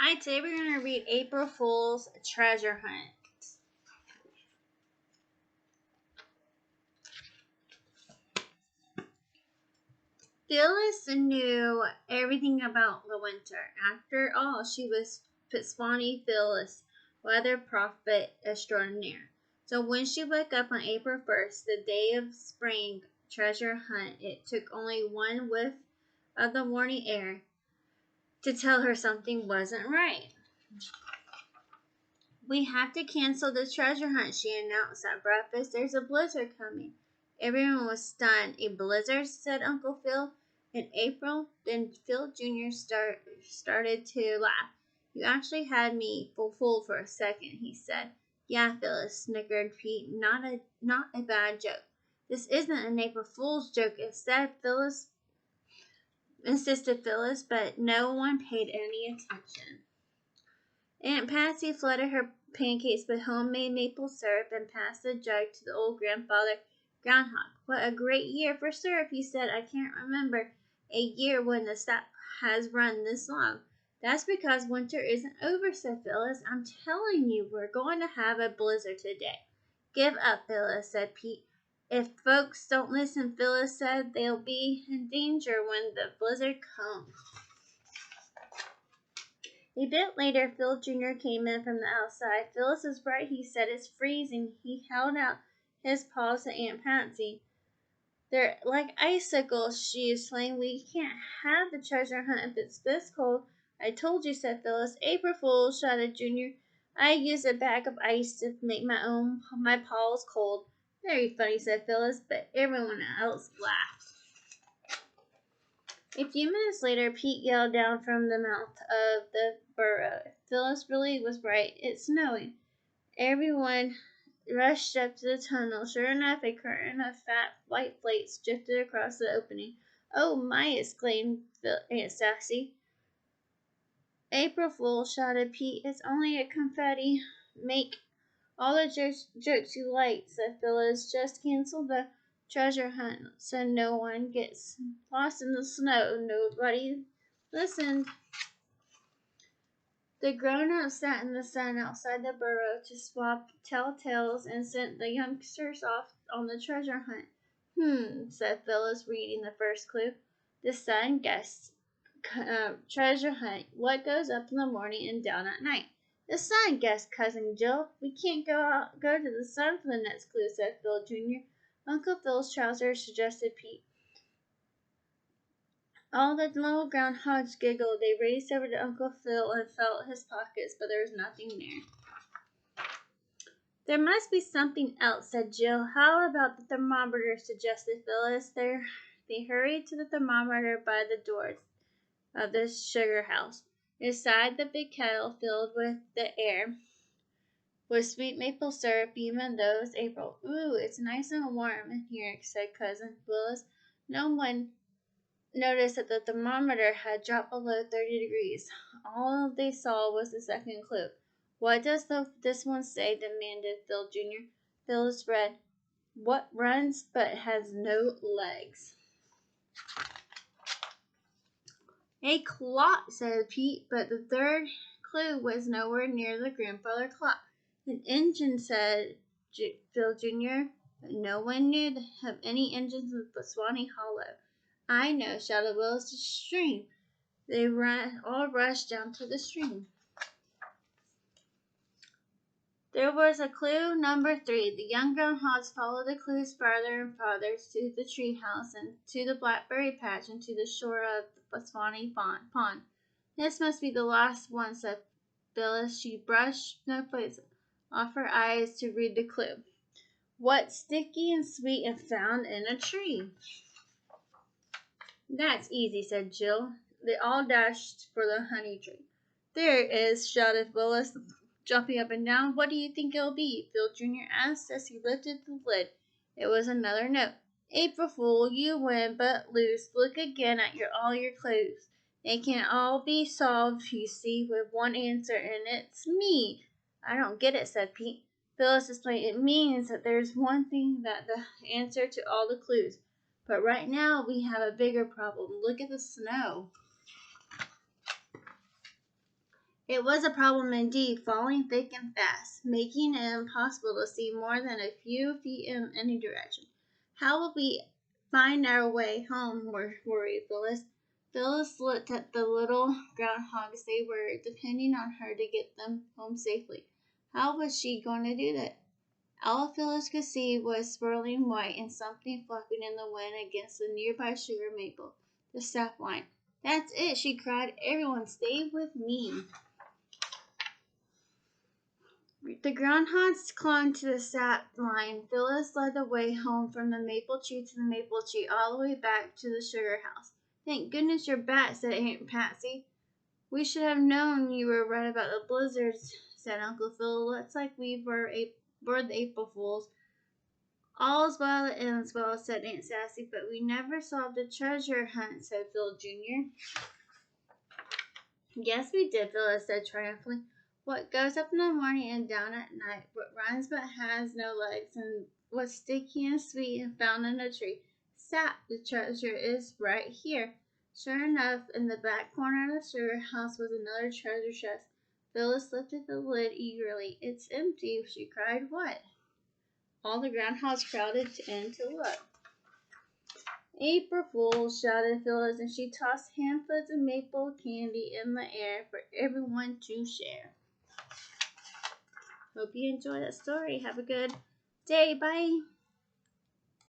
Hi, today we're going to read April Fool's Treasure Hunt. Phyllis knew everything about the winter. After all, she was Swanee Phyllis, weather prophet extraordinaire. So when she woke up on April 1st, the day of spring treasure hunt, it took only one whiff of the morning air to tell her something wasn't right. "We have to cancel the treasure hunt," she announced at breakfast. "There's a blizzard coming." Everyone was stunned. "A blizzard?" said Uncle Phil. "In April?" Then Phil Jr. started to laugh. "You actually had me fooled for a second," he said. "Yeah, Phyllis," snickered Pete. Not a bad joke." "This isn't an April Fool's joke," insisted Phyllis, but no one paid any attention. Aunt Patsy flooded her pancakes with homemade maple syrup and passed the jug to the old grandfather groundhog. "What a great year for syrup," he said. "I can't remember a year when the sap has run this long." "That's because winter isn't over," said Phyllis. "I'm telling you, we're going to have a blizzard today." "Give up, Phyllis," said Pete. "If folks don't listen," Phyllis said, "they'll be in danger when the blizzard comes." A bit later, Phil Jr. came in from the outside. "Phyllis is right," he said. "It's freezing." He held out his paws to Aunt Patsy. "They're like icicles," she exclaimed. "We can't have the treasure hunt if it's this cold." "I told you," said Phyllis. "April Fool," shouted Junior. "I used a bag of ice to make my paws cold." "Very funny," said Phyllis, but everyone else laughed. A few minutes later, Pete yelled down from the mouth of the burrow. Phyllis really was right. It's snowing. Everyone rushed up to the tunnel. Sure enough, a curtain of fat white flakes drifted across the opening. "Oh my!" exclaimed Aunt Sassy. "April Fool," shouted Pete. "It's only a confetti. Make all the jokes you like," said Phyllis. "Just cancel the treasure hunt so no one gets lost in the snow." Nobody listened. The grown-ups sat in the sun outside the burrow to tell tales and sent the youngsters off on the treasure hunt. Said Phyllis, reading the first clue. "The sun guessed treasure hunt. What goes up in the morning and down at night?" "The sun," guessed Cousin Jill. "We can't go to the sun for the next clue," said Phil Jr. "Uncle Phil's trousers," suggested Pete. All the little groundhogs giggled. They raced over to Uncle Phil and felt his pockets, but there was nothing there. "There must be something else," said Jill. "How about the thermometer?" suggested Phyllis. They hurried to the thermometer by the doors of the sugar house. Inside, the big kettle filled with the air with sweet maple syrup. Even though it's April. "Ooh, it's nice and warm in here," said Cousin Phyllis. No one noticed that the thermometer had dropped below 30 degrees. All they saw was the second clue. "What does this one say?" demanded Phil Jr. Phyllis read, "What runs but has no legs?" "A clock," said Pete, but the third clue was nowhere near the grandfather clock. "An engine," said Phil Jr., but no one knew of any engines in Swanee Hollow. "I know," shouted Willis. "The stream." They all rushed down to the stream. There was a clue number 3. The young groundhogs followed the clues farther and farther to the tree house and to the blackberry patch and to the shore of the Swanee pond. "This must be the last one," said Phyllis. She brushed snowflakes off her eyes to read the clue. "What's sticky and sweet and found in a tree?" "That's easy," said Jill. They all dashed for the honey tree. "There it is," shouted Willis, jumping up and down. "What do you think it'll be?" Phil Jr. asked as he lifted the lid. It was another note. "April Fool, you win but lose. Look again at all your clues. They can't all be solved, you see, with one answer, and it's me." "I don't get it," said Pete. Phyllis explained. "It means that there's one thing that the answer to all the clues. But right now we have a bigger problem. Look at the snow." It was a problem indeed, falling thick and fast, making it impossible to see more than a few feet in any direction. How will we find our way home? Worried Phyllis. Phyllis looked at the little groundhogs. They were depending on her to get them home safely. How was she going to do that? All Phyllis could see was swirling white and something flapping in the wind against the nearby sugar maple, the sap line. That's it, she cried. Everyone stay with me. The groundhogs clung to the sap line. Phyllis led the way home from the maple tree to the maple tree, all the way back to the sugar house. Thank goodness you're back, said Aunt Patsy. We should have known you were right about the blizzards, said Uncle Phil. Looks like we were the April Fools. All's well that ends well, said Aunt Sassy, but we never solved the treasure hunt, said Phil Jr. Yes, we did, Phyllis said triumphantly. What goes up in the morning and down at night, what runs but has no legs, and what's sticky and sweet and found in a tree. Sap, the treasure is right here. Sure enough, in the back corner of the sugar house was another treasure chest. Phyllis lifted the lid eagerly. It's empty, she cried. What? All the groundhogs crowded in to look. April Fools, shouted Phyllis, and she tossed handfuls of maple candy in the air for everyone to share. Hope you enjoyed that story. Have a good day. Bye.